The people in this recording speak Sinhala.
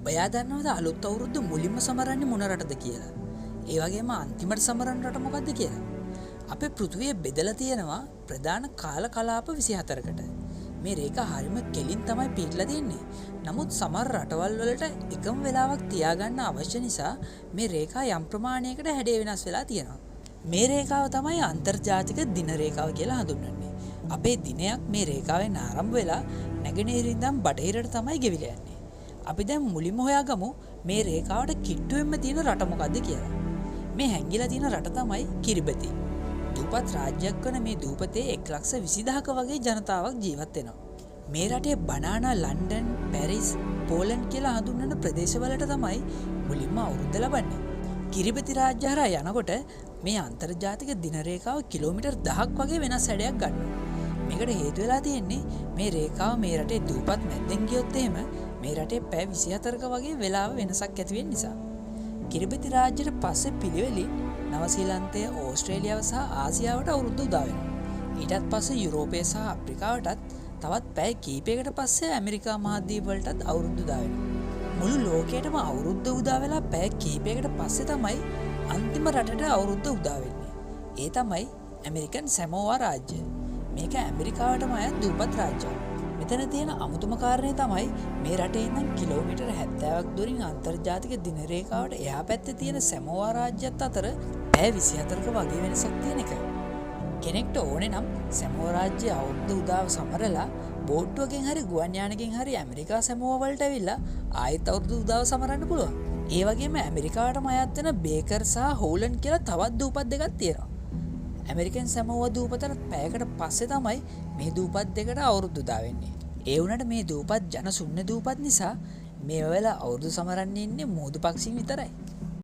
ඔයා දන්නවද අලුත් අවුරුද්ද මුලින්ම සමරන්නේ මොන රටද කියලා? ඒ වගේම අන්තිමට සමරන රට මොකද්ද කියලා? අපේ පෘථිවිය බෙදලා තියෙනවා ප්‍රධාන කාල කලාප 24කට. මේ රේඛා හරිම කෙලින් තමයි පිටලා තියෙන්නේ. නමුත් සමහර රටවල් වලට එකම වෙලාවක් තියාගන්න අවශ්‍ය නිසා මේ රේඛා යම් ප්‍රමාණයකට හැඩය වෙනස් වෙලා තියෙනවා. මේ රේඛාව තමයි අන්තර්ජාතික දින රේඛාව කියලා හඳුන්වන්නේ. අපේ දිනයක් මේ රේඛාවෙන් ආරම්භ වෙලා නැගෙනහිරින් ඉඳන් බටහිරට තමයි ගෙවිලා යන්නේ. අපි දැන් මුලින්ම හොයාගමු මේ රේඛාවට කිට්ටුවෙන්ම තියෙන රට මොකද්ද කියලා. මේ හැංගිලා තියෙන රට තමයි කිරිබති. දූපත් රාජ්‍යයක් වන මේ දූපතේ 1,20,000ක වගේ ජනතාවක් ජීවත් වෙනවා. මේ රටේ බනානා, ලන්ඩන්, පැරිස්, පෝලන්ඩ් කියලා හඳුන්වන ප්‍රදේශවලට තමයි මුලින්ම අවුරුද්ද ලබන්නේ. කිරිබති රාජ්‍ය හරහා යනකොට මේ අන්තර්ජාතික දින රේඛාව කිලෝමීටර් 1000ක් වගේ වෙනස් හැඩයක් ගන්නවා. මේකට හේතු වෙලා තියෙන්නේ මේ රේඛාව මේ රටේ දූපත් මැද්දෙන් ගියොත් එහෙම මේ රටේ පැය 24ක වගේ වෙලාව වෙනසක් ඇති වෙන නිසා. කිරිබති රාජ්‍යයට පස්සේ පිළිවෙලින් නවසීලන්තය, ඕස්ට්‍රේලියාව සහ ආසියාවට අවුරුද්ද උදා වෙනවා. ඊටත් පස්සේ යුරෝපය සහ අප්‍රිකාවටත් තවත් පැය කිහිපයකට පස්සේ ඇමරිකා මහද්වීප වලටත් අවුරුද්ද උදා වෙනවා. මුළු ලෝකයටම අවුරුද්ද උදා වෙලා පැය කිහිපයකට පස්සේ තමයි අන්තිම රටට අවුරුද්ද උදා වෙන්නේ. ඒ තමයි ඇමරිකන් සැමෝවා රාජ්‍යය. මේක ඇමරිකාවටම අයත් දූපත් රාජ්‍යයක්. මෙතන තියෙන අමුතුම කාරණේ තමයි මේ රටේ ඉඳන් කිලෝමීටර් 70ක් දුරින් අන්තර්ජාතික දින රේඛාවට එහා පැත්තේ තියෙන සැමෝවා රාජ්‍යයත් අතර පැය 24ක වගේ වෙනසක් තියෙන එක. කෙනෙක්ට ඕනේ නම් සැමෝවා රාජ්‍යයේ අවුරුද්ද උදාව සමරලා බෝට්ටුවකින් හරි ගුවන් යානකින් හරි ඇමරිකා සැමෝවා වලට ඇවිල්ලා ආයෙත් අවුරුදු උදාව සමරන්න පුළුවන්. ඒ වගේම ඇමරිකාවටම අයත් වෙන බේකර් සහ හෝලන්ඩ් කියලා තවත් දූපත් දෙකක් තියෙනවා. ඇමරිකන් සැමෝවා දූපතට පැයකට පස්සේ තමයි මේ දූපත් දෙකට අවුරුදු උදා වෙන්නේ. ඒ වුණාට මේ දූපත් ජන ශුන්‍ය දූපත් නිසා මේ වෙලාව අවුරුදු සමරන්නේ ඉන්නේ මෝදු පක්ෂීන් විතරයි.